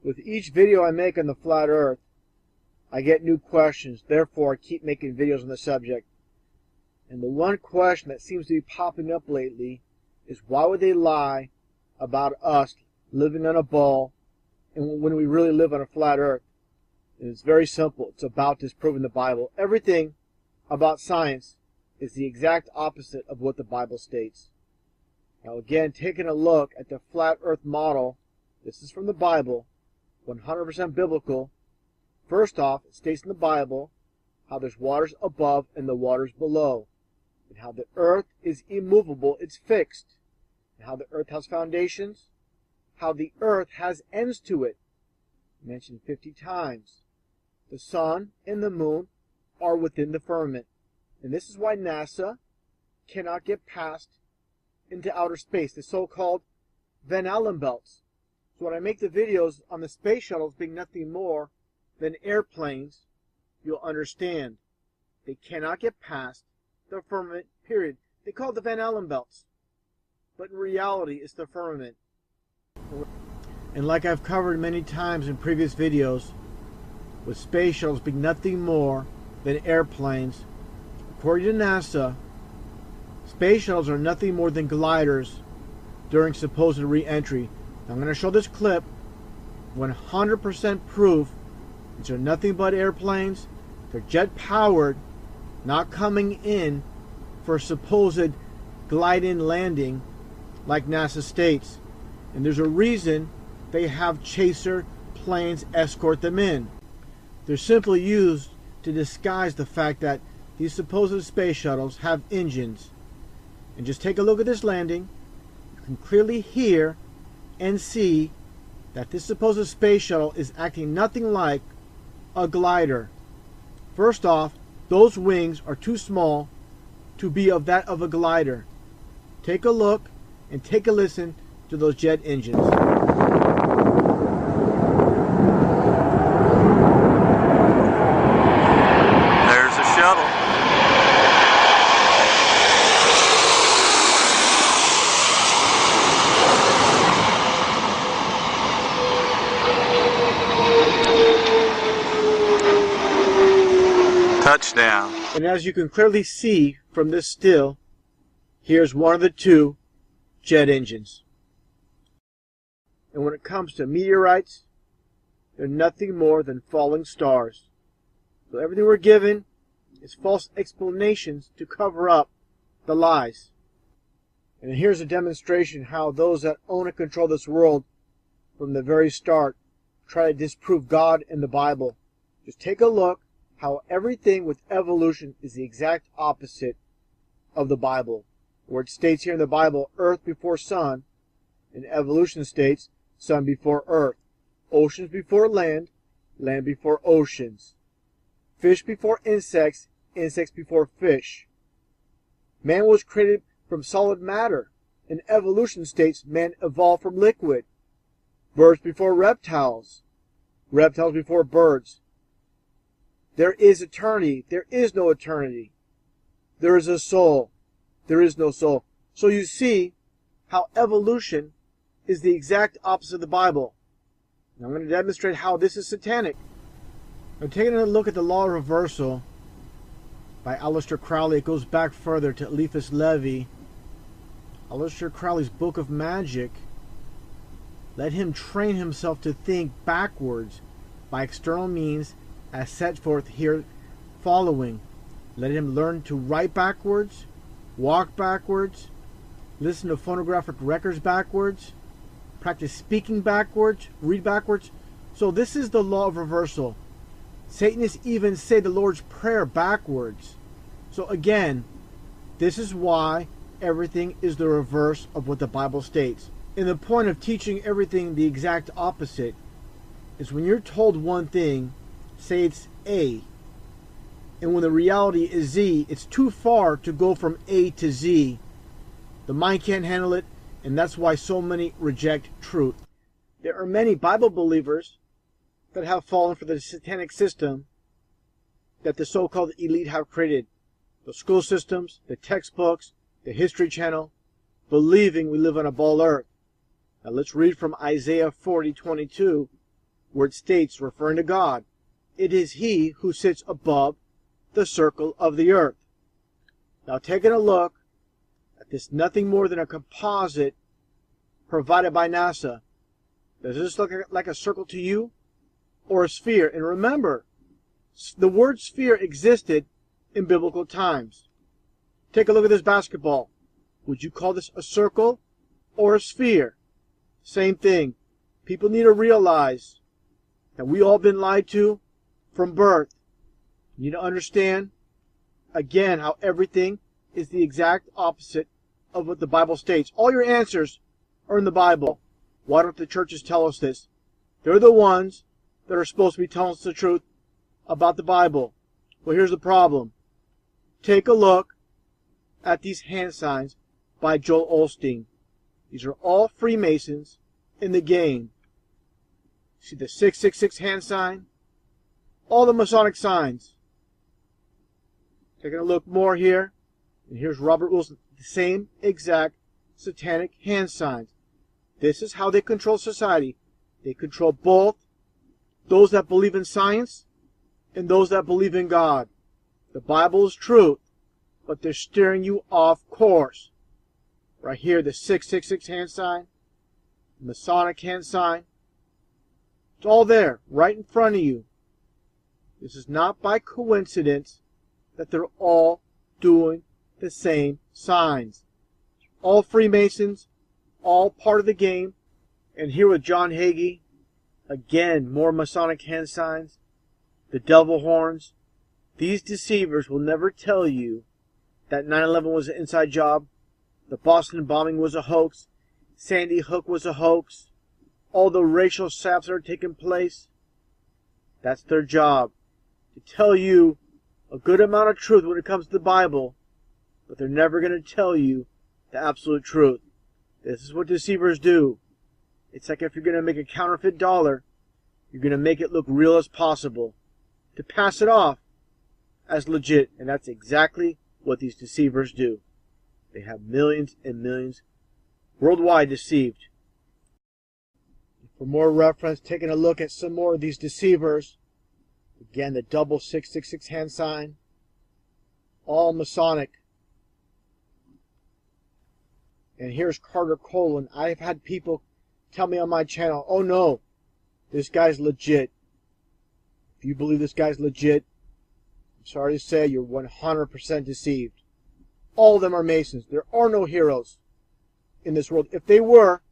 With each video I make on the flat earth, I get new questions. Therefore, I keep making videos on the subject. And the one question that seems to be popping up lately is, why would they lie about us living on a ball and when we really live on a flat earth? And it's very simple. It's about disproving the Bible. Everything about science is the exact opposite of what the Bible states. Now again, taking a look at the flat earth model, this is from the Bible, 100% biblical. First off, it states in the Bible how there's waters above and the waters below, and how the earth is immovable, it's fixed, and how the earth has foundations, how the earth has ends to it, mentioned 50 times. The sun and the moon are within the firmament, and this is why NASA cannot get past into outer space, the so-called Van Allen belts. So when I make the videos on the space shuttles being nothing more than airplanes, you'll understand they cannot get past the firmament, period. They call it the Van Allen belts, but in reality it's the firmament. And like I've covered many times in previous videos, with space shuttles being nothing more than airplanes, according to NASA, space shuttles are nothing more than gliders during supposed re-entry. I'm going to show this clip, 100% proof. These are nothing but airplanes. They're jet powered, not coming in for supposed glide-in landing like NASA states. And there's a reason they have chaser planes escort them in. They're simply used to disguise the fact that these supposed space shuttles have engines. And just take a look at this landing. You can clearly hear and see that this supposed space shuttle is acting nothing like a glider. First off, those wings are too small to be of that of a glider. Take a look and take a listen to those jet engines. There's a shuttle. Touchdown. And as you can clearly see from this still, here's one of the two jet engines. And when it comes to meteorites, they're nothing more than falling stars. So everything we're given is false explanations to cover up the lies. And here's a demonstration how those that own and control this world from the very start try to disprove God and the Bible. Just take a look how everything with evolution is the exact opposite of the Bible. Where it states here in the Bible, earth before sun, and evolution states sun before earth, oceans before land, land before oceans, fish before insects, insects before fish. Man was created from solid matter, and evolution states man evolved from liquid. Birds before reptiles, reptiles before birds. There is eternity. There is no eternity. There is a soul. There is no soul. So you see how evolution is the exact opposite of the Bible. And I'm going to demonstrate how this is satanic. I'm taking a look at the law of reversal by Aleister Crowley. It goes back further to Eliphas Levi. Aleister Crowley's Book of Magic. Let him train himself to think backwards by external means as set forth here following. Let him learn to write backwards, walk backwards, listen to phonographic records backwards, practice speaking backwards, read backwards. So this is the law of reversal. Satanists even say the Lord's Prayer backwards. So again, this is why everything is the reverse of what the Bible states. And the point of teaching everything the exact opposite is when you're told one thing, say it's A, and when the reality is Z, it's too far to go from A to Z. The mind can't handle it, and that's why so many reject truth. There are many Bible believers that have fallen for the satanic system that the so-called elite have created. The school systems, the textbooks, the History Channel, believing we live on a ball earth. Now let's read from Isaiah 40:22. where it states, referring to God, it is He who sits above the circle of the earth. Now, taking a look at this, nothing more than a composite provided by NASA. Does this look like a circle to you, or a sphere? And remember, the word sphere existed in biblical times. Take a look at this basketball. Would you call this a circle or a sphere? Same thing. People need to realize that we all been lied to from birth. You need to understand, again, how everything is the exact opposite of what the Bible states. All your answers are in the Bible. Why don't the churches tell us this? They're the ones that are supposed to be telling us the truth about the Bible. Well, here's the problem. Take a look at these hand signs by Joel Osteen. These are all Freemasons in the game. See the 666 hand sign? All the Masonic signs. Taking a look more here. And here's Robert Wilson. The same exact satanic hand signs. This is how they control society. They control both those that believe in science and those that believe in God. The Bible is truth, but they're steering you off course. Right here, the 666 hand sign, the Masonic hand sign. It's all there, right in front of you. This is not by coincidence that they're all doing the same signs. All Freemasons, all part of the game. And here with John Hagee, again, more Masonic hand signs, the devil horns. These deceivers will never tell you that 9/11 was an inside job, the Boston bombing was a hoax, Sandy Hook was a hoax, all the racial saps that are taking place. That's their job, to tell you a good amount of truth when it comes to the Bible, but they're never going to tell you the absolute truth. This is what deceivers do. It's like if you're going to make a counterfeit dollar, you're going to make it look real as possible, to pass it off as legit. And that's exactly what these deceivers do. They have millions and millions worldwide deceived. For more reference, taking a look at some more of these deceivers. Again, the double 666 hand sign. All Masonic. And here's Carter Colon. I've had people tell me on my channel, oh no, this guy's legit. If you believe this guy's legit, I'm sorry to say you're 100% deceived. All of them are Masons. There are no heroes in this world. If they were,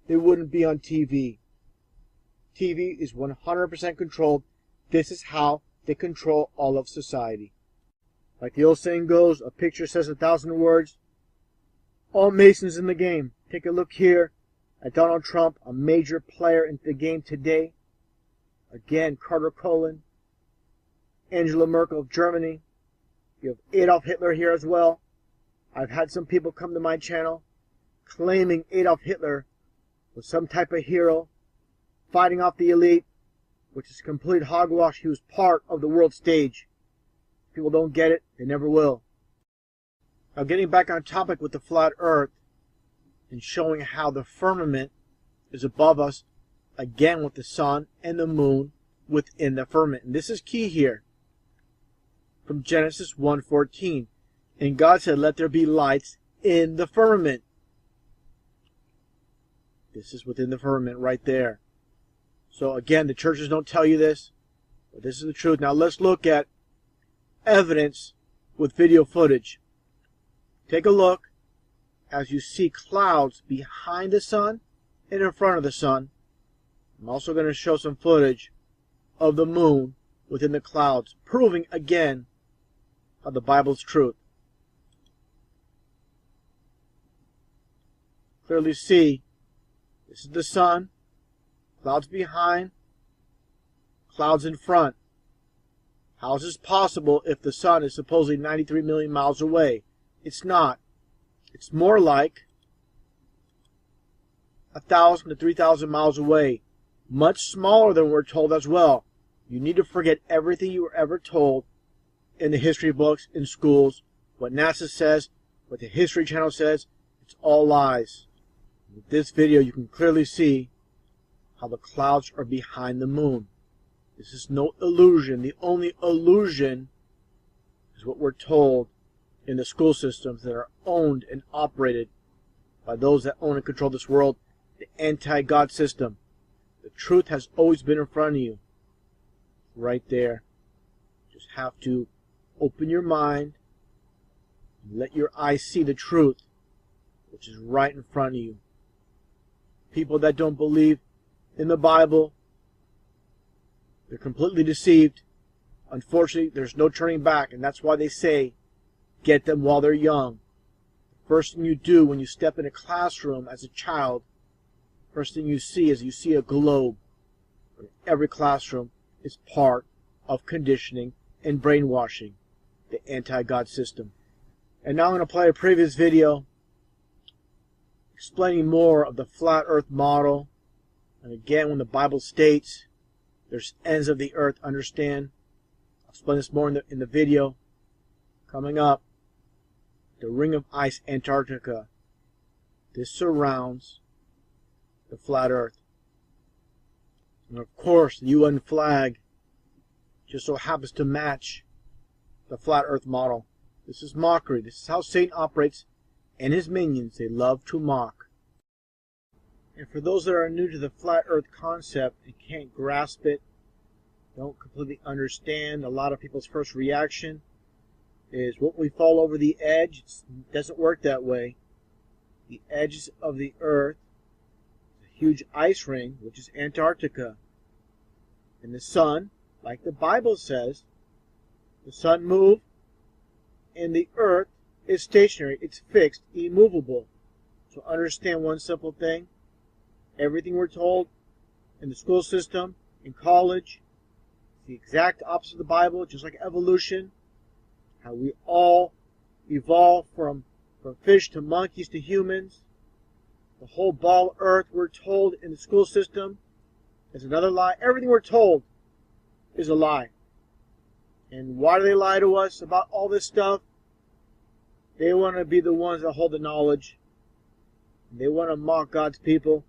they wouldn't be on TV. TV is 100% controlled. This is how they control all of society. Like the old saying goes, a picture says 1,000 words. All Masons in the game. Take a look here at Donald Trump, a major player in the game today. Again, Carter Colon, Angela Merkel of Germany. You have Adolf Hitler here as well. I've had some people come to my channel claiming Adolf Hitler was some type of hero, fighting off the elite, which is complete hogwash. He was part of the world stage. People don't get it, they never will. Now, getting back on topic with the flat earth and showing how the firmament is above us, again with the sun and the moon within the firmament. And this is key here. From Genesis 1:14. And God said, let there be lights in the firmament. This is within the firmament right there. So again, the churches don't tell you this, but this is the truth. Now let's look at evidence with video footage. Take a look as you see clouds behind the sun and in front of the sun. I'm also going to show some footage of the moon within the clouds, proving again how the Bible's truth. Clearly see, this is the sun, clouds behind, clouds in front. How is this possible if the sun is supposedly 93 million miles away? It's not. It's more like 1,000 to 3,000 miles away. Much smaller than we're told as well. You need to forget everything you were ever told in the history books, in schools, what NASA says, what the History Channel says. It's all lies. With this video, you can clearly see how the clouds are behind the moon. This is no illusion. The only illusion is what we're told in the school systems that are owned and operated by those that own and control this world, the anti-God system. The truth has always been in front of you. Right there. Just have to open your mind and let your eyes see the truth, which is right in front of you. People that don't believe in the Bible, they're completely deceived. Unfortunately, there's no turning back, and that's why they say, get them while they're young. The first thing you do when you step in a classroom as a child, first thing you see is you see a globe. Every classroom is part of conditioning and brainwashing, the anti-God system. And now I'm going to play a previous video explaining more of the flat earth model. And again, when the Bible states there's ends of the earth, understand. I'll explain this more in the video coming up. The ring of ice, Antarctica. This surrounds the flat earth. And of course, the UN flag just so happens to match the flat earth model. This is mockery. This is how Satan operates, and his minions. They love to mock. And for those that are new to the flat earth concept and can't grasp it, don't completely understand, a lot of people's first reaction is, won't we fall over the edge? It doesn't work that way. The edges of the earth, a huge ice ring, which is Antarctica. And the sun, like the Bible says, the sun moves, and the earth is stationary. It's fixed, immovable. So understand one simple thing. Everything we're told in the school system, in college, is the exact opposite of the Bible, just like evolution. How we all evolve from fish to monkeys to humans. The whole ball of earth we're told in the school system is another lie. Everything we're told is a lie. And why do they lie to us about all this stuff? They want to be the ones that hold the knowledge. They want to mock God's people.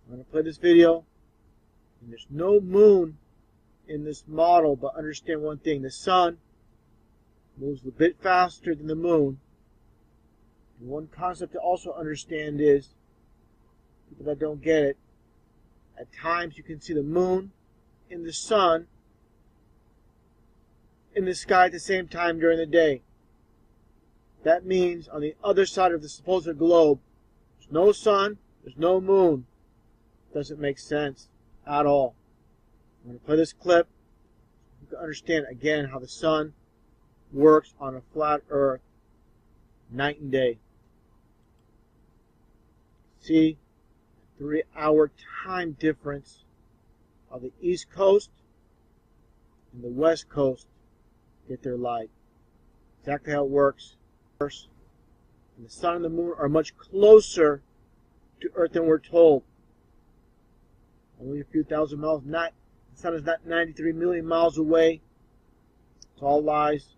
I'm going to play this video. And there's no moon in this model, but understand one thing. The sun moves a bit faster than the moon. And one concept to also understand is, people that don't get it, at times you can see the moon and the sun in the sky at the same time during the day. That means on the other side of the supposed globe, there's no sun, there's no moon. Doesn't make sense at all. I'm going to play this clip. You can understand again how the sun works on a flat earth night and day. See the 3-hour time difference of the East Coast and the West Coast get their light. Exactly how it works. And the sun and the moon are much closer to Earth than we're told. Only a few thousand miles. The sun is not 93 million miles away. It's all lies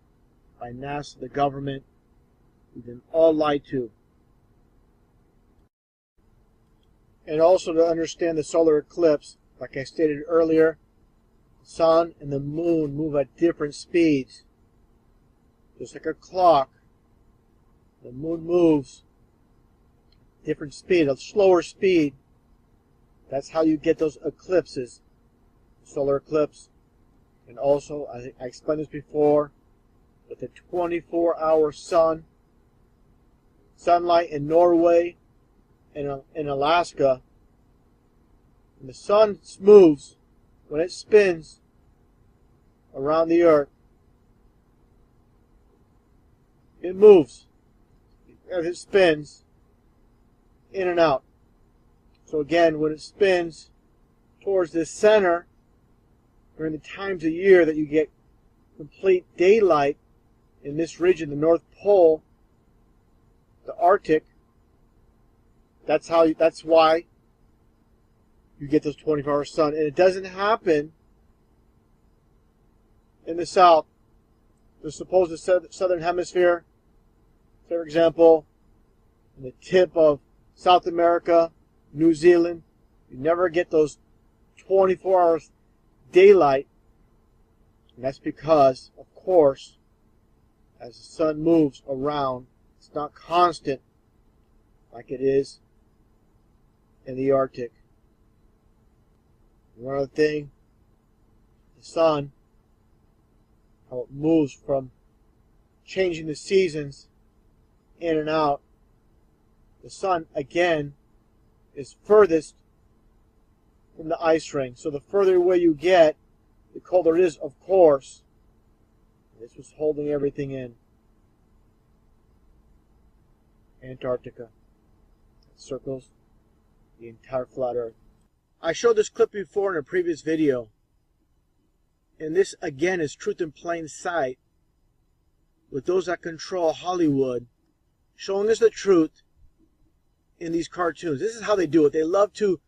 by NASA, the government. We've been all lied to. And also to understand the solar eclipse, like I stated earlier, the sun and the moon move at different speeds. Just like a clock, the moon moves at different speed, a slower speed. That's how you get those eclipses, solar eclipse. And also, I explained this before, with the 24-hour sunlight in Norway and in Alaska, and the sun moves when it spins around the earth. It moves as it spins in and out. So again, when it spins towards the center, during the times of year that you get complete daylight in this region, the North Pole, the Arctic, that's why you get those 24-hour sun. And it doesn't happen in the south. The supposed southern hemisphere, for example, in the tip of South America, New Zealand, you never get those 24 hours daylight. And that's because, of course, as the sun moves around, it's not constant like it is in the Arctic. One other thing, the sun, how it moves from changing the seasons in and out. The sun, again, is furthest from the ice ring. So the further away you get, the colder it is, of course. This was holding everything in. Antarctica. It circles the entire flat Earth. I showed this clip before in a previous video. And this, again, is truth in plain sight with those that control Hollywood showing us the truth in these cartoons. This is how they do it. They love to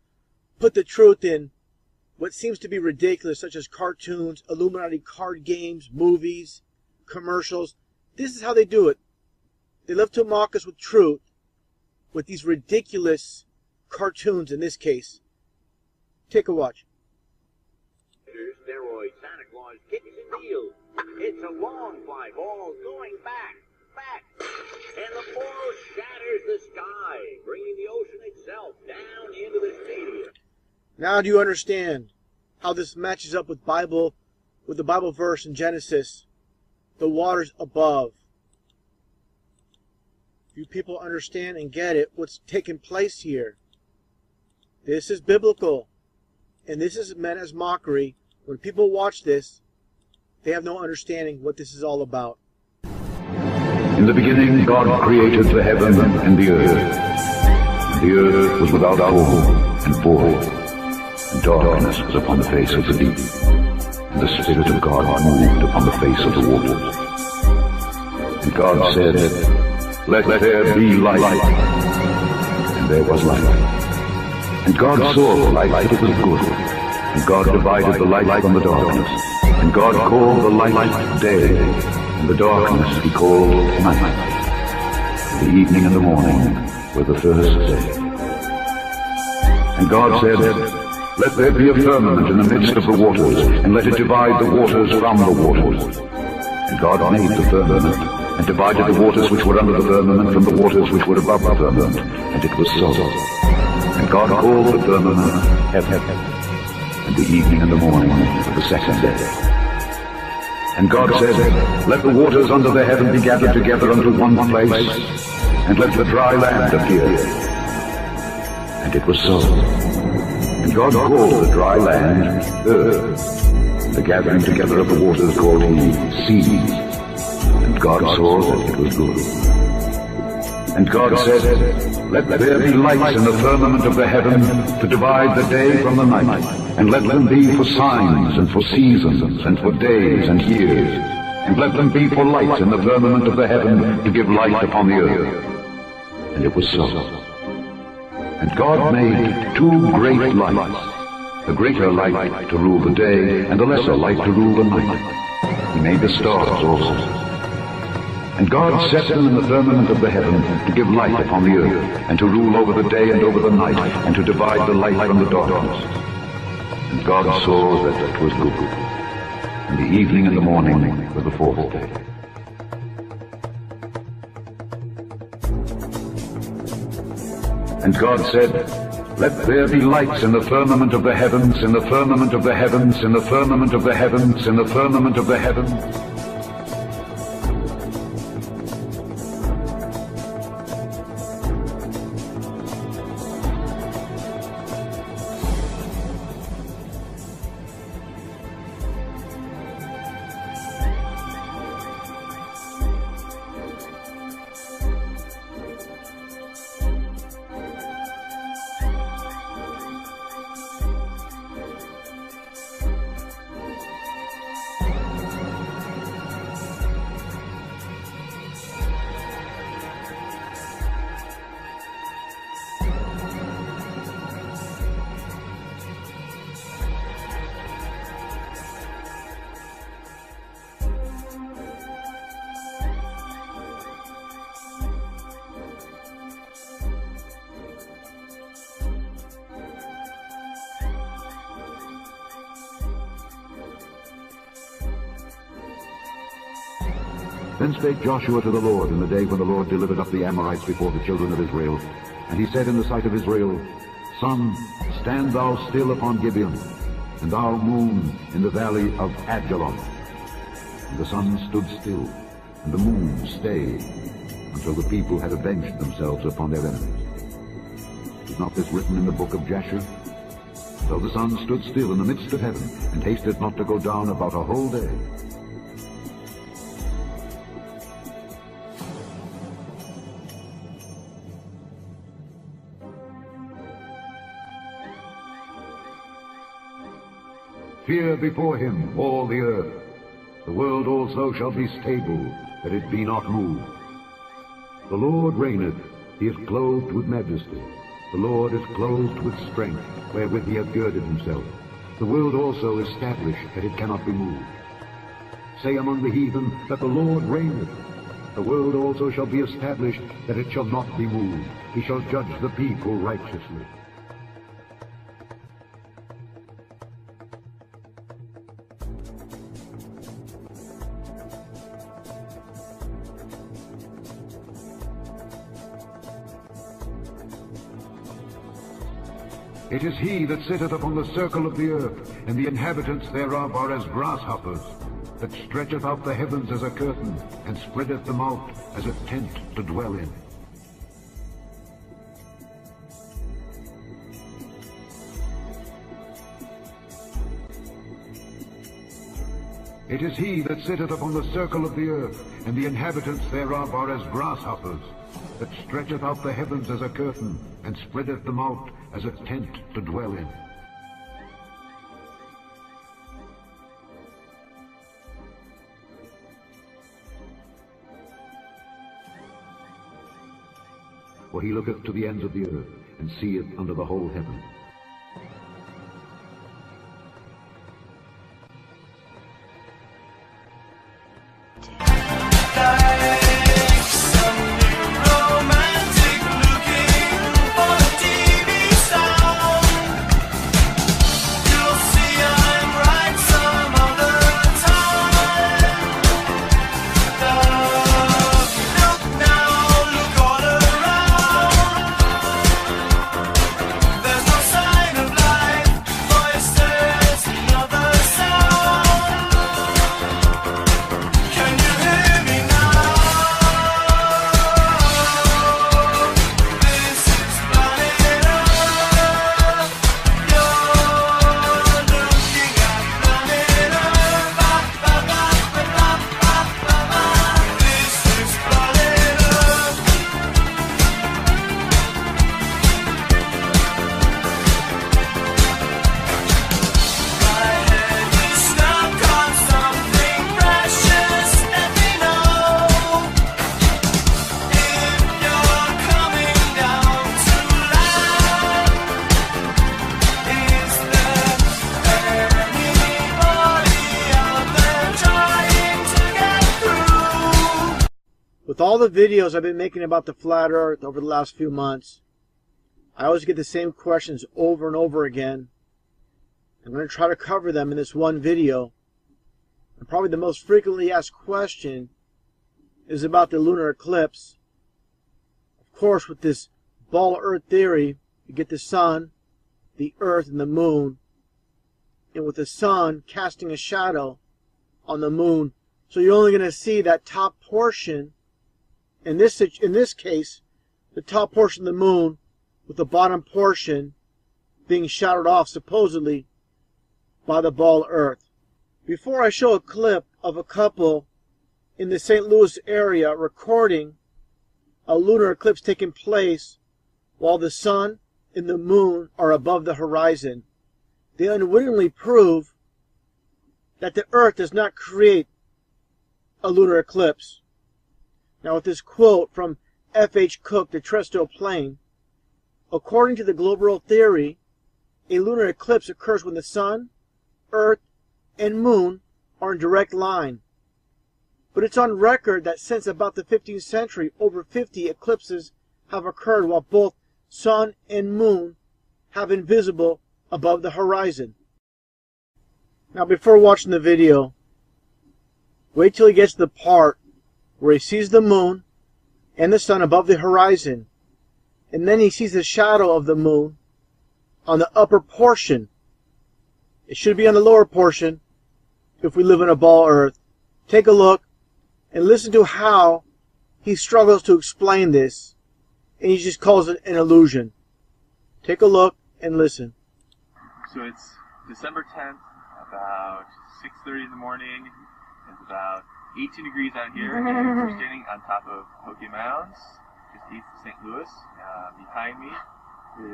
put the truth in what seems to be ridiculous, such as cartoons, Illuminati card games, movies, commercials. This is how they do it. They love to mock us with truth with these ridiculous cartoons in this case. Take a watch. Steroid Santa Claus kicks and deals. It's a long fly ball going back, and the ball shatters the sky, bringing the ocean itself down into the stadium. Now do you understand how this matches up with the Bible verse in Genesis? The waters above. You people understand and get it, what's taking place here. This is biblical. And this is meant as mockery. When people watch this, they have no understanding what this is all about. In the beginning, God created the heaven and the earth. The earth was without form and void, and darkness was upon the face of the deep. And the Spirit of God moved upon the face of the waters. And God said, "Let there be light." And there was light. And God saw the light that it was good. And God divided the light from the darkness. And God called the light day, and the darkness he called night. The evening and the morning were the first day. And God said, "Let there be a firmament in the midst of the waters, and let it divide the waters from the waters." And God made the firmament, and divided the waters which were under the firmament from the waters which were above the firmament. And it was so. And God called the firmament heaven. And the evening and the morning were the second day. And God said, "Let the waters under the heaven be gathered together unto one place, and let the dry land appear." And it was so. And God called the dry land earth, and the gathering together of the waters called he seas. And God saw that it was good. And God said, "Let there be lights in the firmament of the heaven to divide the day from the night, and let them be for signs and for seasons and for days and years, and let them be for lights in the firmament of the heaven to give light upon the earth." And it was so. And God made two great lights, the greater light to rule the day, and the lesser light to rule the night. He made the stars also. And God set them in the firmament of the heaven to give light upon the earth, and to rule over the day and over the night, and to divide the light from the darkness. And God saw that it was good. And the evening and the morning were the fourth day. And God said, "Let there be lights in the firmament of the heavens, in the firmament of the heavens, in the firmament of the heavens, in the firmament of the heavens." Then spake Joshua to the Lord in the day when the Lord delivered up the Amorites before the children of Israel. And he said in the sight of Israel, Sun, stand thou still upon Gibeon, and thou moon in the valley of Ajalon. And the sun stood still, and the moon stayed, until the people had avenged themselves upon their enemies. Is not this written in the book of Jasher? So the sun stood still in the midst of heaven, and hasted not to go down about a whole day. Fear before him all the earth. The world also shall be stable, that it be not moved. The Lord reigneth, he is clothed with majesty. The Lord is clothed with strength, wherewith he hath girded himself. The world also is established, that it cannot be moved. Say among the heathen that the Lord reigneth. The world also shall be established, that it shall not be moved. He shall judge the people righteously. It is he that sitteth upon the circle of the earth, and the inhabitants thereof are as grasshoppers, that stretcheth out the heavens as a curtain, and spreadeth them out as a tent to dwell in. It is he that sitteth upon the circle of the earth, and the inhabitants thereof are as grasshoppers, that stretcheth out the heavens as a curtain, and spreadeth them out as a tent to dwell in. For he looketh to the ends of the earth, and seeth under the whole heaven. With all the videos I've been making about the flat earth over the last few months, I always get the same questions over and over again. I'm going to try to cover them in this one video. And probably the most frequently asked question is about the lunar eclipse. Of course, with this ball earth theory, you get the sun, the earth, and the moon. And with the sun casting a shadow on the moon, so you're only going to see that top portion. In this case, the top portion of the moon with the bottom portion being shadowed off supposedly by the ball earth. Before I show a clip of a couple in the St. Louis area recording a lunar eclipse taking place while the sun and the moon are above the horizon, they unwittingly prove that the earth does not create a lunar eclipse. Now, with this quote from F.H. Cook, The Terrestrial Plane, according to the global theory, a lunar eclipse occurs when the sun, earth, and moon are in direct line. But it's on record that since about the 15th century, over 50 eclipses have occurred while both sun and moon have been visible above the horizon. Now, before watching the video, wait till you get to the part where he sees the moon and the sun above the horizon, and then he sees the shadow of the moon on the upper portion. It should be on the lower portion if we live in a ball Earth. Take a look and listen to how he struggles to explain this, and he just calls it an illusion. Take a look and listen. So it's December 10th, about 6:30 in the morning. It's about 18 degrees out here, and we're standing on top of Poke Mounds, just east of St. Louis. Behind me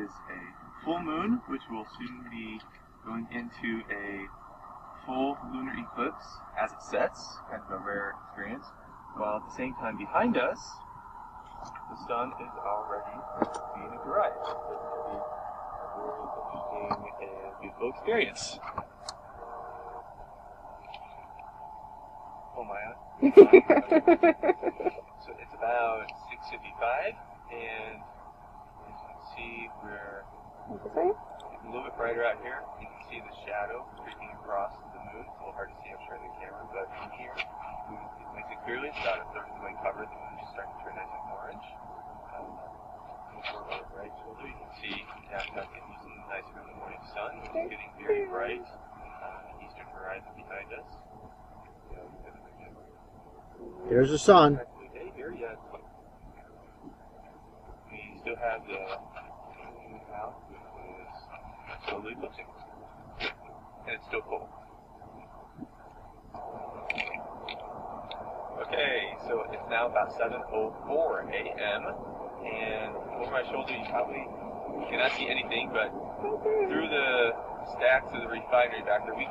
is a full moon, which will soon be going into a full lunar eclipse as it sets, kind of a rare experience, while at the same time behind us, the sun is already being at the right. So this will be a very interesting and beautiful experience. Oh my. So it's about 6:55, and as you can see, we're a little bit brighter out here. You can see the shadow creeping across the moon. It's a little hard to see, I'm sure, in the camera, but from here, you can see it clearly. It's about a third of the way covered. The moon is starting to turn nice and orange. Over the right shoulder, you can see downtown getting some nice early morning sun, which is getting very bright on the eastern horizon behind us. There's the sun. We still have the moon out, which is slowly eclipsing, and it's still cold. Okay, so it's now about 7:04 a.m. and over my shoulder you probably cannot see anything, but through the stacks of the refinery back there, we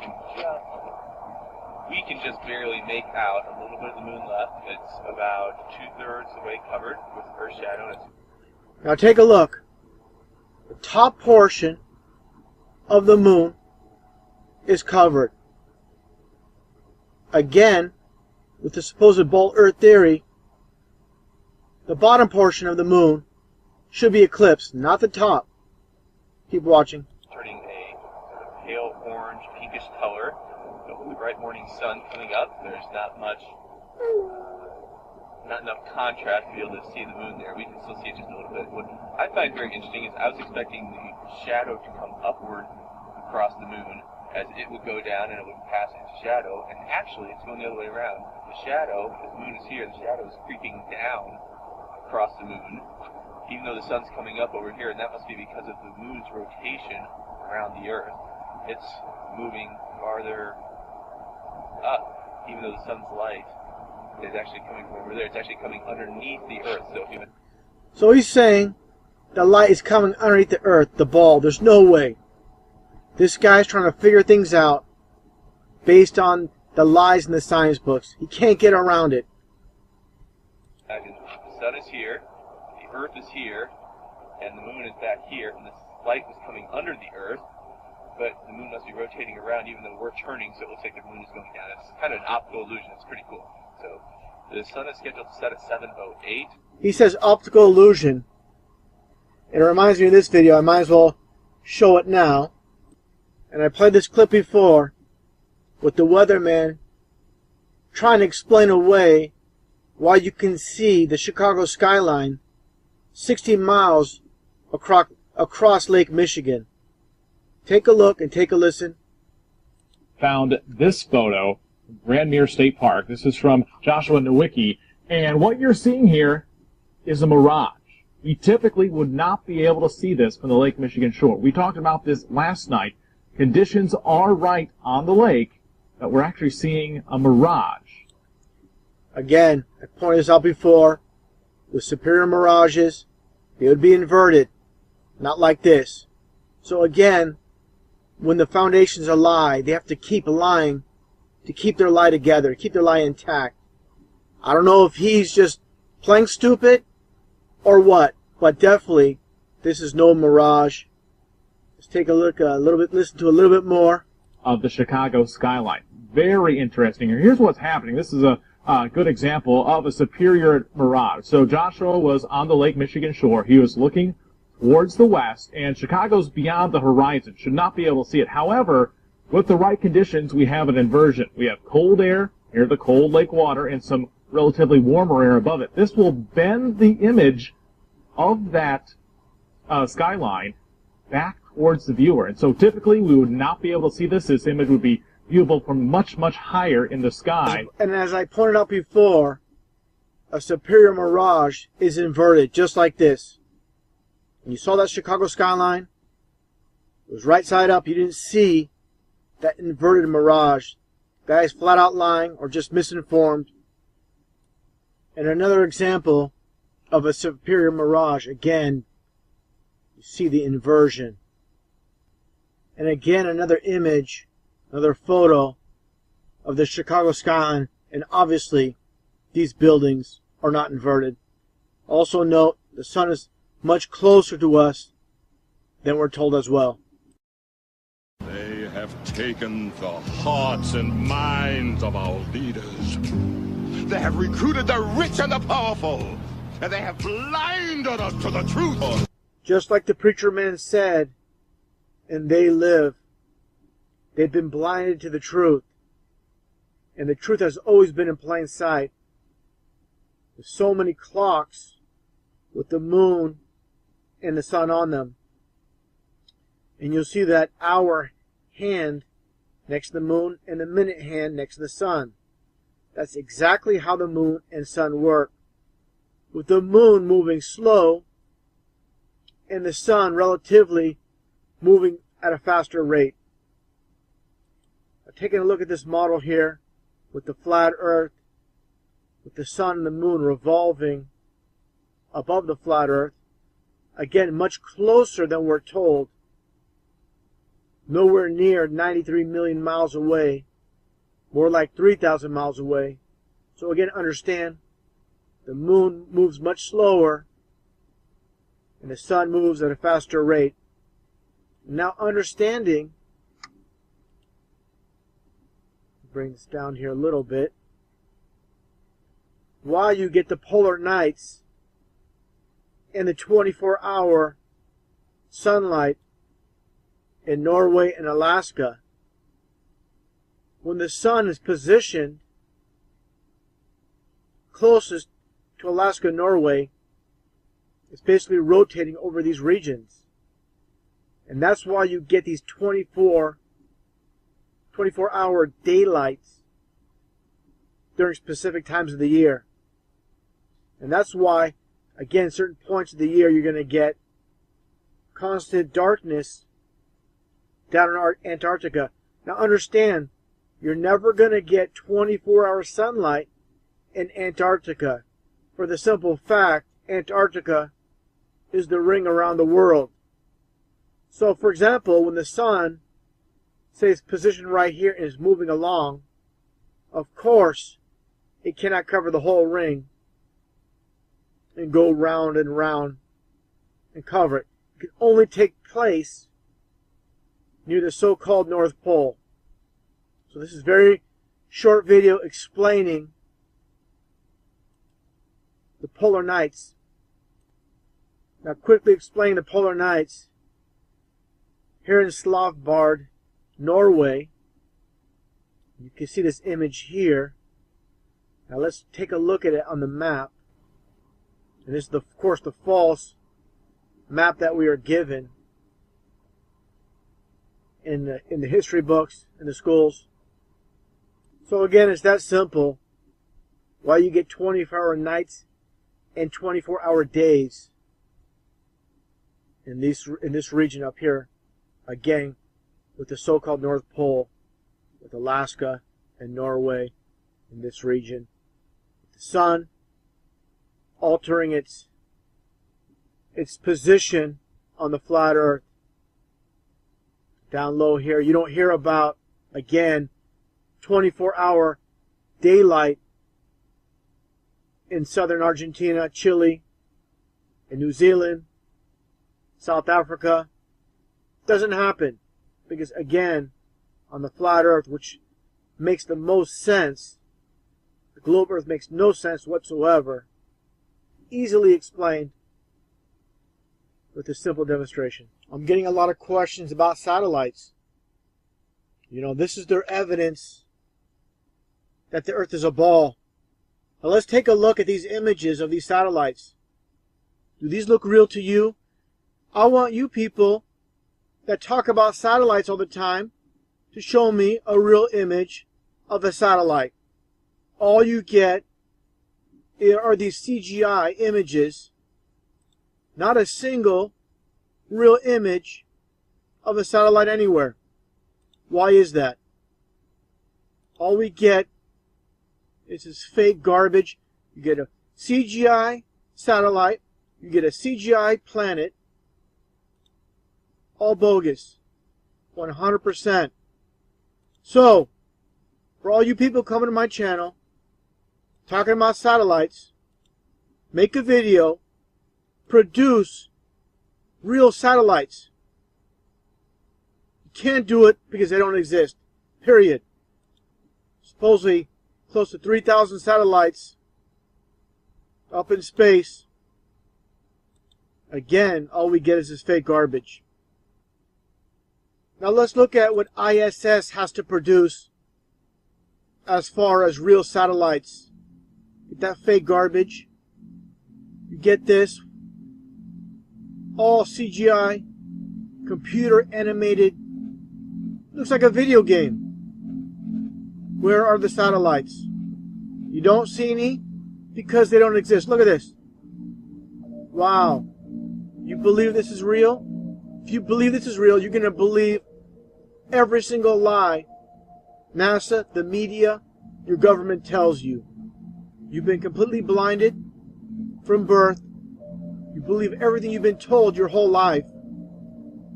can just barely make out a little bit of the moon left. It's about 2/3 the way covered with the first shadow. Now take a look. The top portion of the moon is covered. Again, with the supposed ball Earth theory, the bottom portion of the moon should be eclipsed, not the top. Keep watching. Turning a sort of pale orange, pinkish color. But with the bright morning sun coming up, there's not enough contrast to be able to see the moon there. We can still see it just a little bit. What I find very interesting is I was expecting the shadow to come upward across the moon as it would go down and it would pass into shadow, and actually it's going the other way around. The shadow, as the moon is here, the shadow is creeping down across the moon, even though the sun's coming up over here, and that must be because of the moon's rotation around the Earth. It's moving farther up, even though the sun's light is actually coming from over there. It's actually coming underneath the Earth. So he's saying the light is coming underneath the Earth, the ball. There's no way. This guy's trying to figure things out based on the lies in the science books. He can't get around it. The sun is here, the Earth is here, and the moon is back here, and the light is coming under the Earth, but the moon must be rotating around even though we're turning, so it looks like the moon is going down. It's kind of an optical illusion. It's pretty cool. So the sun is scheduled to set at 7:08. He says optical illusion. And it reminds me of this video. I might as well show it now. And I played this clip before with the weatherman trying to explain away why you can see the Chicago skyline 60 miles across Lake Michigan. Take a look and take a listen. Found this photo from Grandmere State Park. This is from Joshua Nowicki, and what you're seeing here is a mirage. We typically would not be able to see this from the Lake Michigan shore. We talked about this last night. Conditions are right on the lake that we're actually seeing a mirage. Again, I pointed this out before. With superior mirages, they would be inverted, not like this. So again, when the foundations are lie, they have to keep lying to keep their lie together, keep their lie intact. I don't know if he's just playing stupid or what, but definitely this is no mirage. Let's take a look a little bit, listen to a little bit more of the Chicago skyline. Very interesting. Here's what's happening. This is a good example of a superior mirage. So Joshua was on the Lake Michigan shore. He was looking towards the west, and Chicago's beyond the horizon. Should not be able to see it. However, with the right conditions, we have an inversion. We have cold air near the cold lake water and some relatively warmer air above it. This will bend the image of that skyline back towards the viewer. And so typically we would not be able to see this. This image would be viewable from much, much higher in the sky. And as I pointed out before, a superior mirage is inverted, just like this. And you saw that Chicago skyline? It was right side up. You didn't see that inverted mirage. The guy's flat out lying or just misinformed. And another example of a superior mirage, again, you see the inversion. And again, another image, another photo of the Chicago skyline, and obviously these buildings are not inverted. Also note, the sun is much closer to us than we're told as well. They have taken the hearts and minds of our leaders. They have recruited the rich and the powerful, and they have blinded us to the truth. Just like the preacher man said, and they live, they've been blinded to the truth. And the truth has always been in plain sight. There's so many clocks with the moon and the sun on them. And you'll see that hour hand next to the moon and the minute hand next to the sun. That's exactly how the moon and sun work. With the moon moving slow and the sun relatively moving at a faster rate. Taking a look at this model here with the flat earth, with the sun and the moon revolving above the flat earth. Again, much closer than we're told. Nowhere near 93 million miles away. More like 3,000 miles away. So again, understand, the moon moves much slower and the sun moves at a faster rate. Now understanding, bring this down here a little bit, why you get the polar nights and the 24-hour sunlight in Norway and Alaska. When the sun is positioned closest to Alaska and Norway, it's basically rotating over these regions. And that's why you get these 24-hour daylights during specific times of the year. And that's why, again, certain points of the year you're going to get constant darkness down in Antarctica. Now understand, you're never going to get 24-hour sunlight in Antarctica. For the simple fact, Antarctica is the ring around the world. So, for example, when the sun, say, is positioned right here and is moving along, of course, it cannot cover the whole ring and go round and round and cover it. It can only take place near the so-called North Pole. So this is a very short video explaining the polar nights. Now quickly explain the polar nights. Here in Svalbard, Norway, you can see this image here. Now let's take a look at it on the map. And this is, of course, the false map that we are given in the history books in the schools. So again, it's that simple. Why you get 24-hour nights and 24-hour days in this region up here. Again, with the so-called North Pole, with Alaska and Norway in this region. The sun altering its position on the flat earth. Down low here, you don't hear about, again, 24-hour daylight in southern Argentina, Chile, and New Zealand, South Africa. Doesn't happen because, again, on the flat earth, which makes the most sense, the globe earth makes no sense whatsoever, easily explained with a simple demonstration. I'm getting a lot of questions about satellites. You know, this is their evidence that the earth is a ball Now let's take a look at these images of these satellites. Do these look real to you? I want you people that talk about satellites all the time to show me a real image of a satellite. All you get are these CGI images, not a single real image of a satellite anywhere. Why is that? All we get is this fake garbage. You get a CGI satellite, you get a CGI planet, all bogus, 100%. So, for all you people coming to my channel, talking about satellites, make a video, produce real satellites. You can't do it because they don't exist, period. Supposedly close to 3,000 satellites up in space. Again, all we get is this fake garbage. Now let's look at what ISS has to produce as far as real satellites. Get that fake garbage. You get this. All CGI, computer animated. Looks like a video game. Where are the satellites? You don't see any because they don't exist. Look at this. Wow. You believe this is real? If you believe this is real, you're going to believe every single lie NASA, the media, your government tells you. You've been completely blinded from birth. You believe everything you've been told your whole life.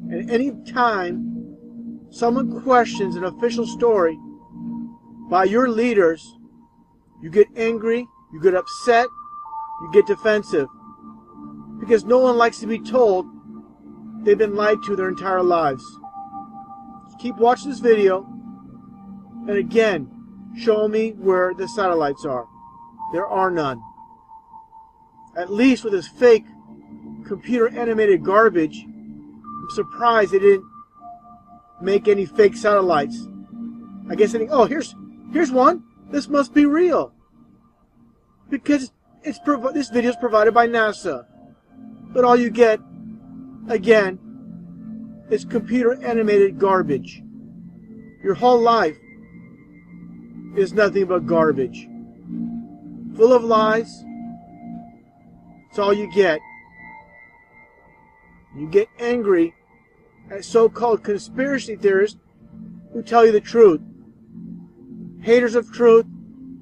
And any time someone questions an official story by your leaders, you get angry, you get upset, you get defensive. Because no one likes to be told they've been lied to their entire lives. Keep watching this video, and again, show me where the satellites are. There are none. At least with this fake computer animated garbage, I'm surprised they didn't make any fake satellites. I guess they think, oh, here's one. This must be real. Because this video is provided by NASA. But all you get, again, is computer animated garbage. Your whole life is nothing but garbage. Full of lies. That's all you get. You get angry at so-called conspiracy theorists who tell you the truth. Haters of truth,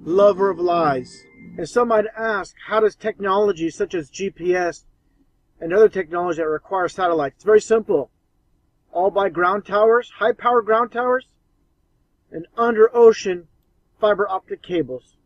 lover of lies. And some might ask, how does technology such as GPS and other technology that require satellites? It's very simple. All by ground towers, high-power ground towers, and under-ocean fiber optic cables.